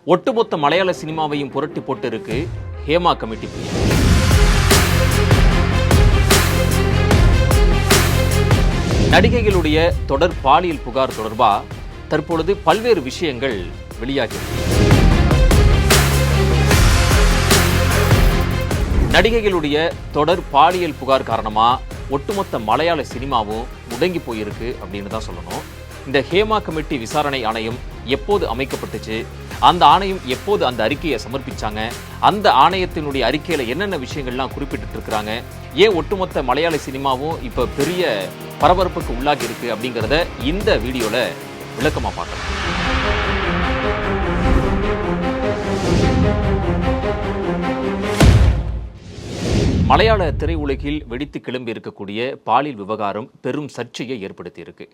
ஒட்டுமொத்த மலையாள சினிமாவையும் புரட்டி போட்டு இருக்கு ஹேமா கமிட்டி புயல். நடிகைகளுடைய தொடர் பாலியல் புகார் தொடர்பா தற்பொழுது பல்வேறு விஷயங்கள் வெளியாகியுள்ளது. நடிகைகளுடைய தொடர் பாலியல் புகார் காரணமா ஒட்டுமொத்த மலையாள சினிமாவும் முடங்கி போயிருக்கு அப்படின்னு தான் சொல்லணும். இந்த ஹேமா கமிட்டி விசாரணை ஆணையம் எப்போது அமைக்கப்பட்டுச்சு, அந்த ஆணையம் எப்போது அந்த அறிக்கையை சமர்ப்பிச்சாங்க, அந்த ஆணையத்தினுடைய அறிக்கையில என்னென்ன விஷயங்கள்லாம் குறிப்பிட்டு இருக்கிறாங்க, ஏன் ஒட்டுமொத்த மலையாள சினிமாவும் இப்ப பெரிய பரபரப்புக்கு உள்ளாகி இருக்கு அப்படிங்கிறத இந்த வீடியோல விளக்கமா பார்க்கலாம். மலையாள திரையுலகில் வெடித்து கிளம்பி இருக்கக்கூடிய பாலியல் விவகாரம் பெரும் சர்ச்சையை ஏற்படுத்தியிருக்கு.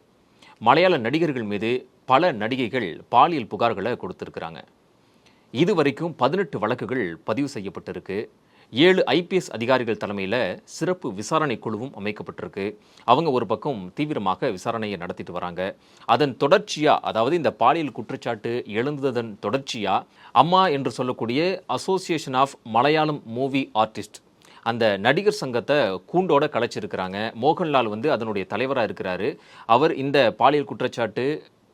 மலையாள நடிகர்கள் மீது பல நடிகைகள் பாலியல் புகார்களை கொடுத்திருக்கிறாங்க. இதுவரைக்கும் 18 வழக்குகள் பதிவு செய்யப்பட்டிருக்கு. 7 IPS அதிகாரிகள் தலைமையில் சிறப்பு விசாரணை குழுவும் அமைக்கப்பட்டிருக்கு. அவங்க ஒரு பக்கம் தீவிரமாக விசாரணையை நடத்திட்டு வராங்க. அதன் தொடர்ச்சியாக, அதாவது இந்த பாலியல் குற்றச்சாட்டு எழுந்ததன் தொடர்ச்சியாக, அம்மா என்று சொல்லக்கூடிய association of Malayalam movie artist, அந்த நடிகர் சங்கத்தை கூண்டோட கலைச்சிருக்கிறாங்க. மோகன்லால் அதனுடைய தலைவராக இருக்கிறாரு. அவர் இந்த பாலியல் குற்றச்சாட்டு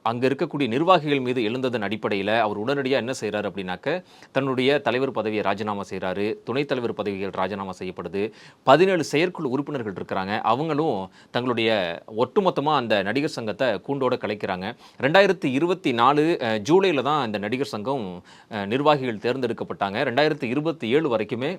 அங்கே இருக்கக்கூடிய நிர்வாகிகள் மீது எழுந்ததன் அடிப்படையில் அவர் உடனடியாக என்ன செய்கிறாரு அப்படின்னாக்க, தன்னுடைய தலைவர் பதவியை ராஜினாமா செய்கிறாரு. துணைத் தலைவர் பதவிகள் ராஜினாமா செய்யப்படுது. 17 செயற்குழு உறுப்பினர்கள் இருக்கிறாங்க. அவங்களும் தங்களுடைய ஒட்டுமொத்தமாக அந்த நடிகர் சங்கத்தை கூண்டோட கலைக்கிறாங்க. 2024 ஜூலையில் தான் இந்த நடிகர் சங்கம் நிர்வாகிகள் தேர்ந்தெடுக்கப்பட்டாங்க. 2027 வரைக்குமே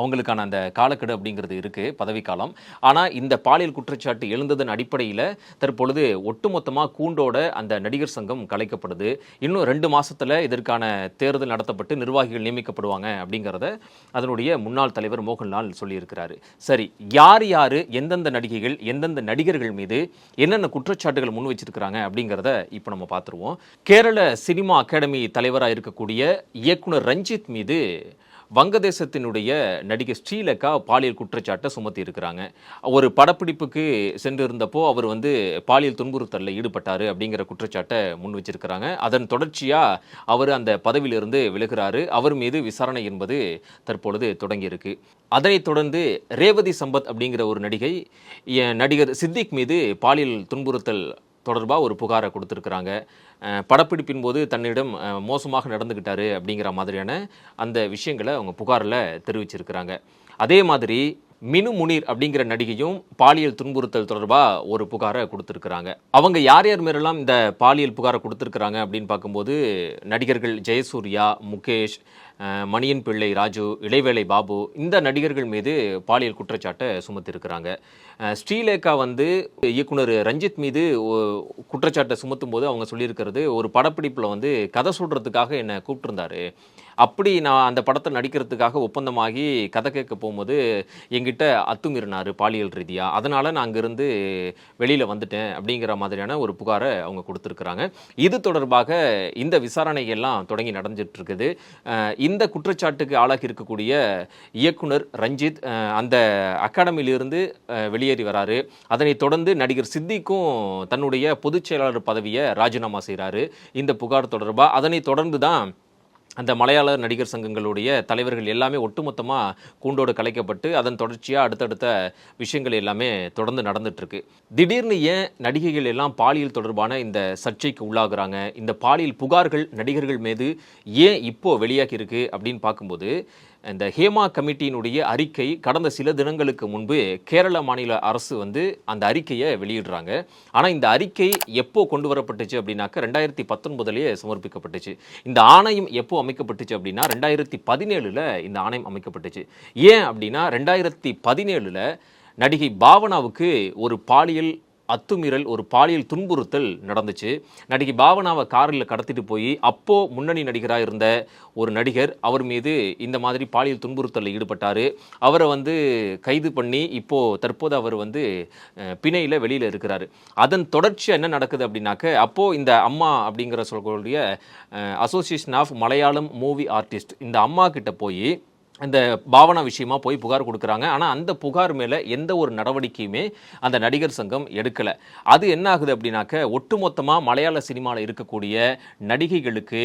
அவங்களுக்கான அந்த காலக்கெடு அப்படிங்கிறது இருக்குது, பதவிக்காலம். ஆனால் இந்த பாலியல் குற்றச்சாட்டு எழுந்ததன் அடிப்படையில் தற்பொழுது ஒட்டுமொத்தமாக கூண்டோட அந்த நடிகர் சங்கம் கலைக்கப்படுது. இன்னும் 2 மாதத்தில் இதற்கான தேர்தல் நடத்தப்பட்டு நிர்வாகிகள் நியமிக்கப்படுவாங்க அப்படிங்கிறத அதனுடைய முன்னாள் தலைவர் மோகன்லால் சொல்லியிருக்கிறாரு. சரி, யார் யார் எந்தெந்த நடிகைகள் எந்தெந்த நடிகர்கள் மீது என்னென்ன குற்றச்சாட்டுகள் முன் வச்சிருக்கிறாங்க அப்படிங்கிறத இப்போ நம்ம பார்த்துருவோம். கேரள சினிமா அகாடமி தலைவராக இருக்கக்கூடிய இயக்குனர் ரஞ்சித் மீது வங்கதேசத்தினுடைய நடிகை ஸ்ரீலேகா பாலியல் குற்றச்சாட்டை சுமத்தி இருக்கிறாங்க. ஒரு படப்பிடிப்புக்கு சென்றிருந்தப்போ அவர் பாலியல் துன்புறுத்தலில் ஈடுபட்டார் அப்படிங்கிற குற்றச்சாட்டை முன் வச்சிருக்கிறாங்க. அதன் தொடர்ச்சியாக அவர் அந்த பதவியிலிருந்து விலகிறாரு. அவர் மீது விசாரணை என்பது தற்பொழுது தொடங்கியிருக்கு. அதனைத் தொடர்ந்து ரேவதி சம்பத் அப்படிங்கிற ஒரு நடிகர் சித்திக் மீது பாலியல் துன்புறுத்தல் தொடர்பாக ஒரு புகாரை கொடுத்துருக்குறாங்க. படப்பிடிப்பின் போது தன்னிடம் மோசமாக நடந்துக்கிட்டாரு அப்படிங்கிற மாதிரியான அந்த விஷயங்களை அவங்க புகாரில் தெரிவிச்சிருக்கிறாங்க. அதே மாதிரி மினு முனீர் அப்படிங்கிற நடிகையும் பாலியல் துன்புறுத்தல் தொடர்பாக ஒரு புகாரை கொடுத்துருக்குறாங்க. அவங்க யார் யார் மேரெல்லாம் இந்த பாலியல் புகாரை கொடுத்துருக்குறாங்க அப்படின்னு பார்க்கும்போது, நடிகர்கள் ஜெயசூர்யா, முகேஷ், மணியன் பிள்ளை ராஜு, இளைவேளை பாபு, இந்த நடிகர்கள் மீது பாலியல் குற்றச்சாட்டை சுமத்திருக்கிறாங்க. ஸ்ரீலேகா இயக்குனர் ரஞ்சித் மீது குற்றச்சாட்டை சுமத்தும் போது அவங்க சொல்லியிருக்கிறது, ஒரு படப்பிடிப்பில் கதை சொல்கிறதுக்காக என்னை கூப்பிட்டுருந்தாரு. அப்படி நான் அந்த படத்தை நடிக்கிறதுக்காக ஒப்பந்தமாகி கதை கேட்க போகும்போது என்கிட்ட அத்துமீறினார் பாலியல் ரீதியாக, அதனால் நான் அங்கேருந்து வெளியில் வந்துட்டேன் அப்படிங்கிற மாதிரியான ஒரு புகாரை அவங்க கொடுத்துருக்குறாங்க. இது தொடர்பாக இந்த விசாரணைகள்லாம் தொடங்கி நடந்துட்டு இருக்குது. இந்த குற்றச்சாட்டுக்கு ஆளாகி இருக்கக்கூடிய இயக்குனர் ரஞ்சித் அந்த அகாடமியிலிருந்து வெளியேறி வராரு. அதனைத் தொடர்ந்து நடிகர் சித்திக்கும் தன்னுடைய பொதுச் செயலாளர் பதவியை ராஜினாமா செய்கிறாரு இந்த புகார் தொடர்பாக. அதனைத் தொடர்ந்து தான் அந்த மலையாள நடிகர் சங்கங்களுடைய தலைவர்கள் எல்லாமே ஒட்டுமொத்தமாக கூண்டோடு கலைக்கப்பட்டு அதன் தொடர்ச்சியாக அடுத்தடுத்த விஷயங்கள் எல்லாமே தொடர்ந்து நடந்துட்டுருக்கு. திடீர்னு ஏன் நடிகைகள் எல்லாம் பாலியல் தொடர்பான இந்த சர்ச்சைக்கு உள்ளாகுறாங்க, இந்த பாலியல் புகார்கள் நடிகர்கள் மீது ஏன் இப்போது வெளியாகி இருக்கு அப்படின்னு பார்க்கும்போது, இந்த ஹேமா கமிட்டியினுடைய அறிக்கை கடந்த சில தினங்களுக்கு முன்பு கேரள மாநில அரசு அந்த அறிக்கையை வெளியிடுறாங்க. ஆனால் இந்த அறிக்கை எப்போ கொண்டு வரப்பட்டுச்சு அப்படின்னாக்க 2019 சமர்ப்பிக்கப்பட்டுச்சு. இந்த ஆணையம் எப்போ அமைக்கப்பட்டுச்சு அப்படின்னா 2017 இந்த ஆணையம் அமைக்கப்பட்டுச்சு. ஏன் அப்படின்னா 2017 நடிகை பாவனாவுக்கு ஒரு பாலியல் அத்துமீறல், ஒரு பாலியல் துன்புறுத்தல் நடந்துச்சு. நடிகை பாவனாவை காரில் கடத்திட்டு போய் அப்போ முன்னணி நடிகராக இருந்த ஒரு நடிகர் அவர் மீது இந்த மாதிரி பாலியல் துன்புறுத்தலில் ஈடுபட்டார். அவரை கைது பண்ணி தற்போது அவர் பிணையில் வெளியில் இருக்கிறாரு. அதன் தொடர்ச்சி என்ன நடக்குது அப்படின்னாக்க, அப்போது இந்த அம்மா அப்படிங்கிற சொல்லக்கூடிய association of Malayalam movie artist, இந்த அம்மா கிட்ட போய் இந்த பாவனா விஷயமா போய் புகார் கொடுக்குறாங்க. ஆனால் அந்த புகார் மேலே எந்த ஒரு நடவடிக்கையுமே அந்த நடிகர் சங்கம் எடுக்கலை. அது என்ன ஆகுது அப்படின்னாக்க, ஒட்டுமொத்தமாக மலையாள சினிமாவில் இருக்கக்கூடிய நடிகைகளுக்கு,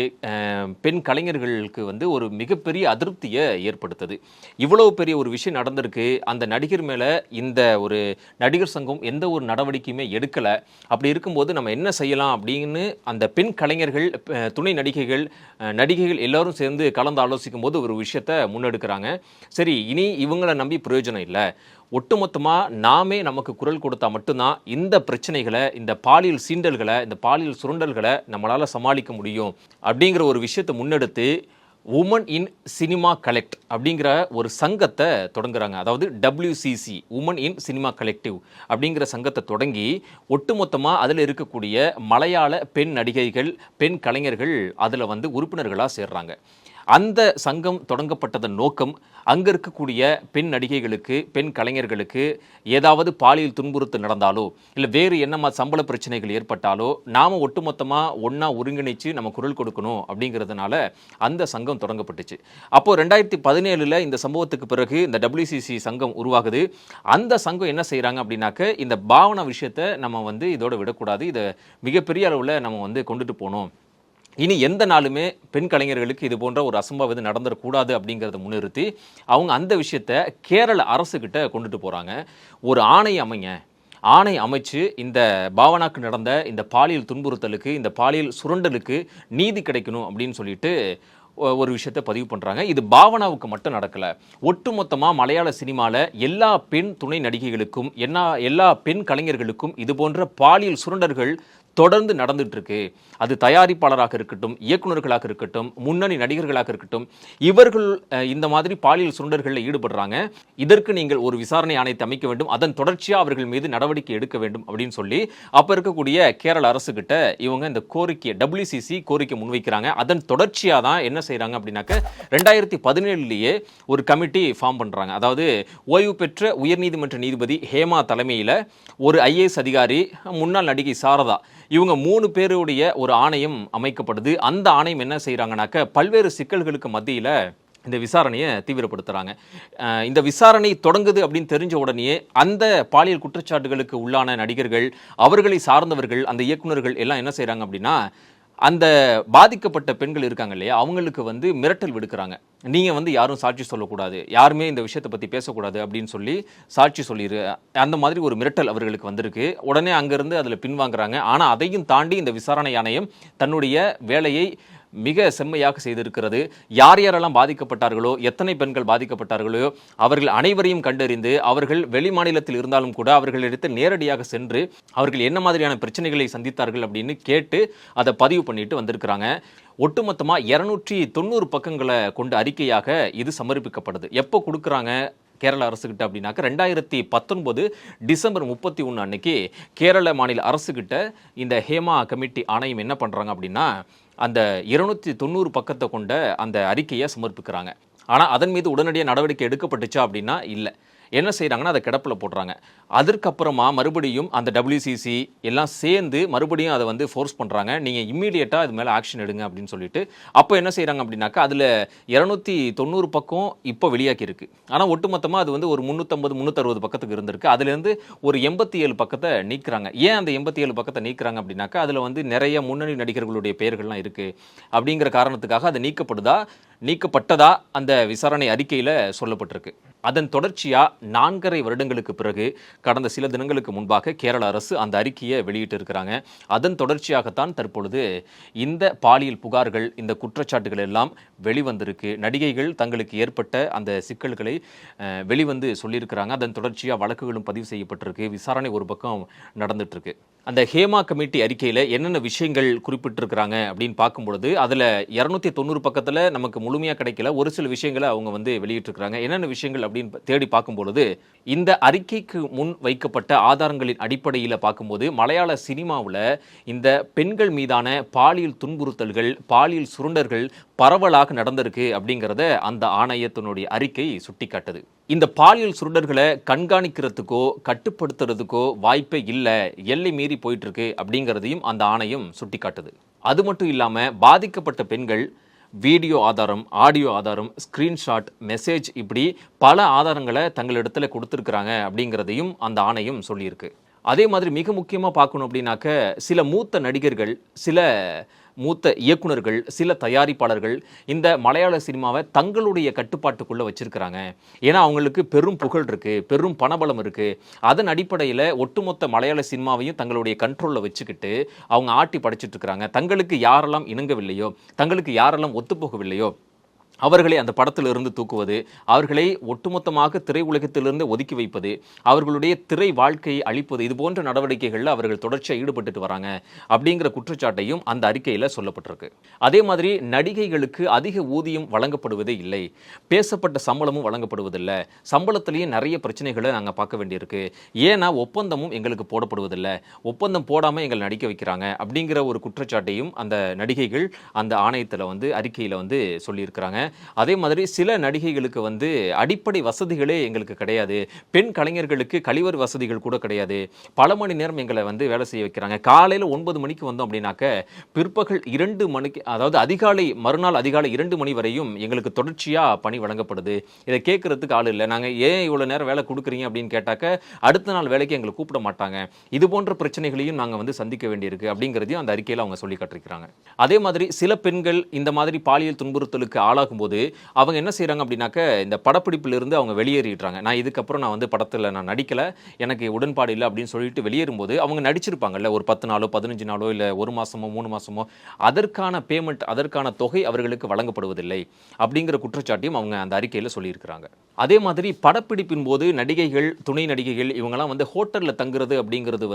பெண் கலைஞர்களுக்கு வந்து ஒரு மிகப்பெரிய அதிருப்தியை ஏற்படுத்துது. இவ்வளவு பெரிய ஒரு விஷயம் நடந்திருக்கு, அந்த நடிகர் மேலே இந்த ஒரு நடிகர் சங்கம் எந்த ஒரு நடவடிக்கையுமே எடுக்கலை. அப்படி இருக்கும்போது நம்ம என்ன செய்யலாம் அப்படின்னு அந்த பெண் கலைஞர்கள், துணை நடிகைகள் எல்லாரும் சேர்ந்து கலந்து ஆலோசிக்கும் போது ஒரு விஷயத்தை முன்னெடுக்கிறாங்க. சரி, இனி இவங்களை நம்பி பிரயோஜனம் இல்லை, ஒட்டுமொத்தமாக நாமே நமக்கு குரல் கொடுத்தா மட்டும்தான் இந்த பிரச்சனைகளை, இந்த பாலியல் சீண்டல்களை, இந்த பாலியல் சுரண்டல்களை நம்மளால் சமாளிக்க முடியும் அப்படிங்கிற ஒரு விஷயத்தை முன்னெடுத்து உமன் இன் சினிமா கலெக்ட் அப்படிங்கிற ஒரு சங்கத்தை தொடங்குறாங்க. அதாவது WCC, women in cinema collective அப்படிங்கிற சங்கத்தை தொடங்கி ஒட்டுமொத்தமாக அதில் இருக்கக்கூடிய மலையாள பெண் நடிகைகள், பெண் கலைஞர்கள் அதில் வந்து உறுப்பினர்களாக சேர்றாங்க. அந்த சங்கம் தொடங்கப்பட்டதன் நோக்கம், அங்கே இருக்கக்கூடிய பெண் நடிகைகளுக்கு, பெண் கலைஞர்களுக்கு ஏதாவது பாலியல் துன்புறுத்தல் நடந்தாலோ, இல்லை வேறு என்ன சம்பள பிரச்சனைகள் ஏற்பட்டாலோ, நாம் ஒட்டுமொத்தமாக ஒன்றா ஒருங்கிணைச்சு நம்ம குரல் கொடுக்கணும் அப்படிங்கிறதுனால அந்த சங்கம் தொடங்கப்பட்டுச்சு. அப்போது 2017 இந்த சம்பவத்துக்கு பிறகு இந்த WCC சங்கம் உருவாகுது. அந்த சங்கம் என்ன செய்கிறாங்க அப்படின்னாக்க, இந்த பாவனா விஷயத்தை நம்ம வந்து இதோட விடக்கூடாது, இதை மிகப்பெரிய அளவில் நம்ம வந்து கொண்டுட்டு போகணும், இனி எந்த நாளுமே பெண் கலைஞர்களுக்கு இது போன்ற ஒரு அசம்பாவிதம் நடந்துடக்கூடாது அப்படிங்கிறத முன்னிறுத்தி அவங்க அந்த விஷயத்தை கேரள அரசுக்கிட்ட கொண்டுட்டு போகிறாங்க. ஒரு ஆணை அமைச்சு இந்த பாவனாக்கு நடந்த இந்த பாலியல் துன்புறுத்தலுக்கு, இந்த பாலியல் சுரண்டலுக்கு நீதி கிடைக்கணும் அப்படின்னு சொல்லிட்டு ஒரு விஷயத்தை பதிவு பண்ணுறாங்க. இது பாவனாவுக்கு மட்டும் நடக்கலை, ஒட்டுமொத்தமாக மலையாள சினிமாவில் எல்லா பெண் துணை நடிகைகளுக்கும், எல்லா பெண் கலைஞர்களுக்கும் இது போன்ற பாலியல் சுரண்டல்கள் தொடர்ந்து நடந்துட்டு இருக்கு. அது தயாரிப்பாளராக இருக்கட்டும், இயக்குநர்களாக இருக்கட்டும், முன்னணி நடிகர்களாக இருக்கட்டும், இவர்கள் இந்த மாதிரி பாலியல் சுரண்டல்களில் ஈடுபடுறாங்க. இதற்கு நீங்கள் ஒரு விசாரணை ஆணையத்தை அமைக்க வேண்டும், அதன் தொடர்ச்சியாக அவர்கள் மீது நடவடிக்கை எடுக்க வேண்டும் அப்படின்னு சொல்லி அப்போ இருக்கக்கூடிய கேரள அரசு கிட்ட இவங்க இந்த கோரிக்கை, WCC கோரிக்கை முன்வைக்கிறாங்க. அதன் தொடர்ச்சியாக தான் என்ன செய்கிறாங்க அப்படின்னாக்க, 2017 ஒரு கமிட்டி ஃபார்ம் பண்ணுறாங்க. அதாவது ஓய்வு பெற்ற உயர்நீதிமன்ற நீதிபதி ஹேமா தலைமையில் ஒரு IAS அதிகாரி, முன்னாள் நடிகை சாரதா, இவங்க 3 பேருடைய ஒரு ஆணையம் அமைக்கப்படுது. அந்த ஆணையம் என்ன செய்கிறாங்கனாக்க, பல்வேறு சிக்கல்களுக்கு மத்தியில் இந்த விசாரணையை தீவிரப்படுத்துகிறாங்க. இந்த விசாரணை தொடங்குது அப்படின்னு தெரிஞ்ச உடனே அந்த பாலியல் குற்றச்சாட்டுகளுக்கு உள்ளான நடிகர்கள், அவர்களை சார்ந்தவர்கள், அந்த இயக்குநர்கள் எல்லாம் என்ன செய்கிறாங்க அப்படின்னா, அந்த பாதிக்கப்பட்ட பெண்கள் இருக்காங்க இல்லையா, அவங்களுக்கு வந்து மிரட்டல் விடுக்கிறாங்க. நீங்கள் வந்து யாரும் சாட்சி சொல்லக்கூடாது, யாருமே இந்த விஷயத்தை பற்றி பேசக்கூடாது அப்படின்னு சொல்லி சாட்சி சொல்லிடு, அந்த மாதிரி ஒரு மிரட்டல் அவர்களுக்கு வந்திருக்கு. உடனே அங்கேருந்து அதில் பின்வாங்குறாங்க. ஆனால் அதையும் தாண்டி இந்த விசாரணை ஆணையம் தன்னுடைய வேலையை மிக செம்மையாக செய்திருக்கிறது. யார் யாரெல்லாம் பாதிக்கப்பட்டார்களோ, எத்தனை பெண்கள் பாதிக்கப்பட்டார்களோ, அவர்கள் அனைவரையும் கண்டறிந்து, அவர்கள் வெளி மாநிலத்தில் இருந்தாலும் கூட அவர்களிடத்தில் நேரடியாக சென்று அவர்கள் என்ன மாதிரியான பிரச்சனைகளை சந்தித்தார்கள் அப்படின்னு கேட்டு அதை பதிவு பண்ணிட்டு வந்திருக்கிறாங்க. ஒட்டுமொத்தமாக 290 பக்கங்களை கொண்ட அறிக்கையாக இது சமர்ப்பிக்கப்படுது. எப்போ கொடுக்குறாங்க கேரள அரசுகிட்ட அப்படின்னாக்க, 2019 டிசம்பர் 31 அன்னைக்கு கேரள மாநில அரசுகிட்ட இந்த ஹேமா கமிட்டி ஆணையம் என்ன பண்ணுறாங்க அப்படின்னா, அந்த 290 பக்கத்தை கொண்ட அந்த அறிக்கையை சமர்ப்பிக்கிறாங்க. ஆனால் அதன் மீது உடனடியாக நடவடிக்கை எடுக்கப்பட்டுச்சா அப்படின்னா இல்லை. என்ன செய்கிறாங்கன்னா, அதை கிடப்பில் போடுறாங்க. அதற்கப்புறமா மறுபடியும் அந்த WCC எல்லாம் சேர்ந்து மறுபடியும் அதை வந்து ஃபோர்ஸ் பண்ணுறாங்க, நீங்கள் இம்மீடியட்டாக இது மேலே ஆக்ஷன் எடுங்க அப்படின்னு சொல்லிட்டு. அப்போ என்ன செய்கிறாங்க அப்படின்னாக்கா, அதில் 290 பக்கம் இப்போ வெளியாக்கி இருக்கு. ஆனால் ஒட்டுமொத்தமாக அது வந்து ஒரு 350-360 பக்கத்துக்கு இருந்திருக்கு. அதுலேருந்து ஒரு 87 பக்கத்தை நீக்கிறாங்க. ஏன் அந்த 87 பக்கத்தை நீக்கிறாங்க அப்படின்னாக்கா, அதில் வந்து நிறைய முன்னணி நடிகர்களுடைய பெயர்கள்லாம் இருக்குது அப்படிங்கிற காரணத்துக்காக அது நீக்கப்பட்டதா அந்த விசாரணை அறிக்கையில் சொல்லப்பட்டிருக்கு. அதன் தொடர்ச்சியாக 4.5 வருடங்களுக்கு பிறகு கடந்த சில தினங்களுக்கு முன்பாக கேரள அரசு அந்த அறிக்கையை வெளியிட்டு இருக்கிறாங்க. அதன் தொடர்ச்சியாகத்தான் தற்பொழுது இந்த பாலியல் புகார்கள், இந்த குற்றச்சாட்டுகள் எல்லாம் வெளிவந்திருக்கு. நடிகைகள் தங்களுக்கு ஏற்பட்ட அந்த சிக்கல்களை வெளிவந்து சொல்லியிருக்கிறாங்க. அதன் தொடர்ச்சியாக வழக்குகளும் பதிவு செய்யப்பட்டிருக்கு. விசாரணை ஒரு பக்கம் நடந்துட்டு இருக்கு. அந்த ஹேமா கமிட்டி அறிக்கையில் என்னென்ன விஷயங்கள் குறிப்பிட்டிருக்கிறாங்க அப்படின்னு பார்க்கும்பொழுது, அதில் 290 பக்கத்தில் நமக்கு முழுமையாக கிடைக்கல, ஒரு சில விஷயங்களை அவங்க வந்து வெளியிட்டிருக்கிறாங்க. என்னென்ன விஷயங்கள் அப்படின்னு தேடி பார்க்கும்பொழுது, இந்த அறிக்கைக்கு முன் வைக்கப்பட்ட ஆதாரங்களின் அடிப்படையில் பார்க்கும்போது, மலையாள சினிமாவில் இந்த பெண்கள் மீதான பாலியல் துன்புறுத்தல்கள், பாலியல் சுரண்டல்கள் பரவலாக நடந்திருக்கு அப்படிங்கிறத அந்த ஆணையத்தினுடைய அறிக்கை சுட்டிக்காட்டுது. இந்த பாலியல் சுரண்டல்களை கண்காணிக்கிறதுக்கோ கட்டுப்படுத்துறதுக்கோ வாய்ப்பே இல்லை, எல்லை மீறி போயிட்டு இருக்கு அப்படிங்கிறதையும் அந்த ஆணையம் சுட்டிக்காட்டுது. அது மட்டும் இல்லாமல் பாதிக்கப்பட்ட பெண்கள் வீடியோ ஆதாரம், ஆடியோ ஆதாரம், ஸ்கிரீன்ஷாட், மெசேஜ், இப்படி பல ஆதாரங்களை தங்களிடத்துல கொடுத்துருக்குறாங்க அப்படிங்கிறதையும் அந்த ஆணையம் சொல்லியிருக்கு. அதே மாதிரி மிக முக்கியமாக பார்க்கணும் அப்படின்னாக்க, சில மூத்த நடிகர்கள், சில மூத்த இயக்குனர்கள், சில தயாரிப்பாளர்கள் இந்த மலையாள சினிமாவை தங்களுடைய கட்டுப்பாட்டுக்குள்ளே வச்சிருக்கிறாங்க. ஏன்னா அவங்களுக்கு பெரும் புகழ் இருக்கு, பெரும் பணபலம் இருக்கு. அதன் அடிப்படையில் ஒட்டுமொத்த மலையாள சினிமாவையும் தங்களுடைய கண்ட்ரோலில் வச்சுக்கிட்டு அவங்க ஆட்டி படைச்சிட்டு இருக்கிறாங்க. தங்களுக்கு யாரெல்லாம் இணங்கவில்லையோ, தங்களுக்கு யாரெல்லாம் ஒத்துப்போகவில்லையோ அவர்களை அந்த படத்திலிருந்து தூக்குவது, அவர்களை ஒட்டுமொத்தமாக திரை உலகத்திலிருந்து ஒதுக்கி வைப்பது, அவர்களுடைய திரை வாழ்க்கையை அழிப்பது, இது போன்ற நடவடிக்கைகளில் அவர்கள் தொடர்ச்சியாக ஈடுபட்டு வராங்க அப்படிங்கிற குற்றச்சாட்டையும் அந்த அறிக்கையில் சொல்லப்பட்டிருக்கு. அதே மாதிரி நடிகைகளுக்கு அதிக ஊதியம் வழங்கப்படுவதே இல்லை, பேசப்பட்ட சம்பளமும் வழங்கப்படுவதில்லை, சம்பளத்திலேயே நிறைய பிரச்சனைகளை நாங்கள் பார்க்க வேண்டியிருக்கு, ஏன்னா ஒப்பந்தமும் எங்களுக்கு போடப்படுவதில்லை, ஒப்பந்தம் போடாமல் எங்களை நடிக்க வைக்கிறாங்க அப்படிங்கிற ஒரு குற்றச்சாட்டையும் அந்த நடிகைகள் அந்த ஆணையத்தில் அறிக்கையில் சொல்லியிருக்கிறாங்க. அதே மாதிரி சில நடிகைகளுக்கு அடிப்படை வசதிகளே எங்களுக்கு கிடையாது, பெண் கலைஞர்களுக்கு கழிவறை வசதிகள் கூட கிடையாது, பல மணி நேரம் எங்களை வேலை செய்ய வைக்கிறாங்க. காலையில் 9 மணிக்கு வந்தோம் அப்படின்னாக்க பிற்பகல் 2 மணிக்கு, அதாவது மறுநாள் அதிகாலை 2 மணி வரையும் எங்களுக்கு தொடர்ச்சியாக பணி வழங்கப்படுது. இதை கேட்கறதுக்கு ஆள் இல்லை. நாங்கள் ஏன் இவ்வளோ நேரம் வேலை கொடுக்குறீங்க அப்படின்னு கேட்டாக்க அடுத்த நாள் வேலைக்கு எங்களை கூப்பிட மாட்டாங்க. இது போன்ற பிரச்சனைகளையும் நாங்கள் சந்திக்க வேண்டியிருக்கு அப்படிங்கிறதையும் அந்த அறிக்கையில் அவங்க சொல்லி காட்டிருக்கிறாங்க. அதே மாதிரி சில பெண்கள் இந்த மாதிரி பாலியல் துன்புறுத்தலுக்கு ஆளாகும் போது அவங்க என்ன செய்யறாங்க அப்படின்னாக்க, இந்த படப்பிடிப்பிலிருந்து அவங்க வெளியேறிடுறாங்க. நான் இதுக்கப்புறம் படத்தில் நான் நடிக்கல, எனக்கு உடன்பாடு இல்லை அப்படின்னு சொல்லிட்டு வெளியேறும்போது அவங்க நடிச்சிருப்பாங்கல்ல, ஒரு 10 நாளோ 15 நாளோ இல்லை 1 மாசமோ 3 மாசமோ, அதற்கான பேமெண்ட், அதற்கான தொகை அவர்களுக்கு வழங்கப்படுவதில்லை அப்படிங்கிற குற்றச்சாட்டையும் அவங்க அந்த அறிக்கையில் சொல்லியிருக்கிறாங்க. அதே மாதிரி படப்பிடிப்பின் போது நடிகைகள், துணை நடிகைகள் இவங்கெல்லாம் ஹோட்டலில் தங்குறது அப்படிங்கிறது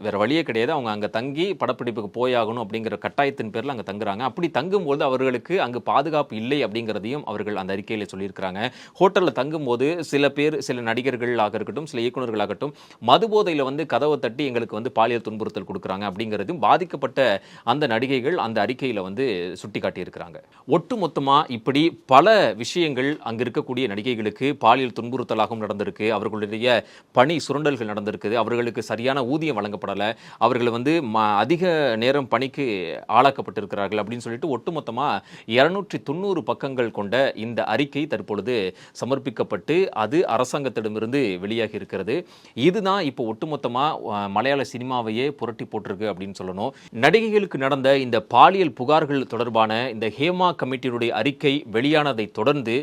வேற வழியே கிடையாது. அவங்க அங்கே தங்கி படப்பிடிப்புக்கு போயாகணும் அப்படிங்கிற கட்டாயத்தின் பேரில் அங்கே தங்குறாங்க. அப்படி தங்கும்போது அவர்களுக்கு அங்கு பாதுகாப்பு இல்லை அப்படிங்கிறதையும் அவர்கள் அந்த அறிக்கையில் சொல்லியிருக்கிறாங்க. ஹோட்டலில் தங்கும்போது சில பேர், சில நடிகர்களாக இருக்கட்டும், சில இயக்குநர்களாகட்டும், மது போதையில் கதவை தட்டி எங்களுக்கு பாலியல் துன்புறுத்தல் கொடுக்குறாங்க அப்படிங்கிறதும் பாதிக்கப்பட்ட அந்த நடிகைகள் அந்த அறிக்கையில் சுட்டி காட்டியிருக்கிறாங்க. ஒட்டு மொத்தமாக இப்படி பல விஷயங்கள் அங்கே இருக்கக்கூடிய நடிகைகளுக்கு பாலியல் துன்புறுத்தலாகவும் நடந்திருக்கு, அவர்களுடைய பணி சுரண்டல்கள் நடந்திருக்குது, அவர்களுக்கு சரியான ஊதியம் வழங்கப்படலை, அவர்கள் அதிக நேரம் பணிக்கு ஆளாக்கப்பட்டிருக்கிறார்கள் அப்படின்னு சொல்லிட்டு ஒட்டுமொத்தமாக 290 பக்கங்கள் கொண்ட இந்த அறிக்கை தற்பொழுது சமர்ப்பிக்கப்பட்டு அது அரசாங்கத்திடமிருந்து வெளியாகி இருக்கிறது. இதுதான் இப்போ ஒட்டுமொத்தமாக மலையாள சினிமாவையே புரட்டி போட்டிருக்கு அப்படின்னு சொல்லணும். நடிகைகளுக்கு நடந்த இந்த பாலியல் புகார்கள் தொடர்பான இந்த ஹேமா கமிட்டியுடைய அறிக்கை வெளியானதை தொடர்ந்து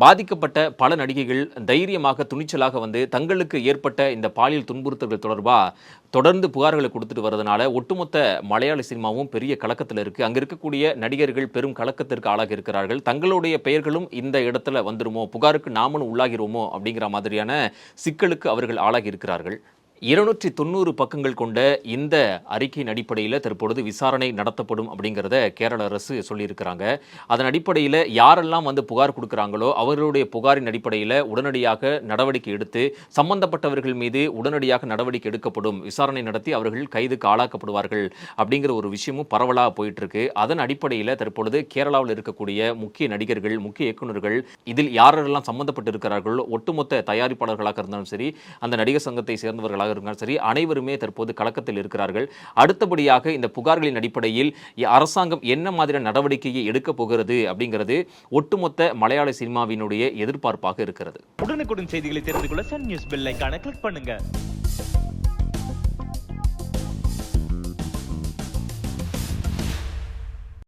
பாதிக்கப்பட்ட பல நடிகைகள் தைரியமாக, துணிச்சலாக தங்களுக்கு ஏற்பட்ட இந்த பாலியல் துன்புறுத்தல்கள் தொடர்பாக தொடர்ந்து புகார்களை கொடுத்துட்டு வரதுனால ஒட்டுமொத்த மலையாள சினிமாவும் பெரிய கலக்கத்தில் இருக்குது. அங்கே இருக்கக்கூடிய நடிகர்கள் பெரும் கலக்கத்திற்கு ஆளாகி இருக்கிறார்கள். தங்களுடைய பெயர்களும் இந்த இடத்துல வந்துருமோ, புகாருக்கு நாமளும் உள்ளாகிறோமோ அப்படிங்கிற மாதிரியான சிக்கலுக்கு அவர்கள் ஆளாகி இருக்கிறார்கள். 290 பக்கங்கள் கொண்ட இந்த அறிக்கையின் அடிப்படையில் தற்பொழுது விசாரணை நடத்தப்படும் அப்படிங்கிறத கேரள அரசு சொல்லியிருக்கிறாங்க. அதன் அடிப்படையில் யாரெல்லாம் புகார் கொடுக்குறாங்களோ அவர்களுடைய புகாரின் அடிப்படையில் உடனடியாக நடவடிக்கை எடுத்து சம்பந்தப்பட்டவர்கள் மீது உடனடியாக நடவடிக்கை எடுக்கப்படும், விசாரணை நடத்தி அவர்கள் கைதுக்கு ஆளாக்கப்படுவார்கள் அப்படிங்கிற ஒரு விஷயமும் பரவலாக போயிட்டு இருக்கு. அதன் அடிப்படையில் தற்பொழுது கேரளாவில் இருக்கக்கூடிய முக்கிய நடிகர்கள், முக்கிய இயக்குநர்கள், இதில் யாரெல்லாம் சம்பந்தப்பட்டு இருக்கிறார்களோ ஒட்டுமொத்த தயாரிப்பாளர்களாக இருந்தாலும் சரி, அந்த நடிகர் சங்கத்தை சேர்ந்தவர்களாக இருந்தாலும் சரி, அனைவருமே தற்போது கலக்கத்தில் இருக்கிறார்கள். அடுத்தபடியாக இந்த புகார்களின் அடிப்படையில் அரசாங்கம் என்ன மாதிரியான நடவடிக்கையை எடுக்க போகிறது அப்படிங்கிறது ஒட்டுமொத்த மலையாள சினிமாவினுடைய எதிர்பார்ப்பாக இருக்கிறது. உடனுக்குடன் செய்திகளை தெரிந்து கொள்ள சன் நியூஸ் பெல் ஐகானை கிளிக் பண்ணுங்க.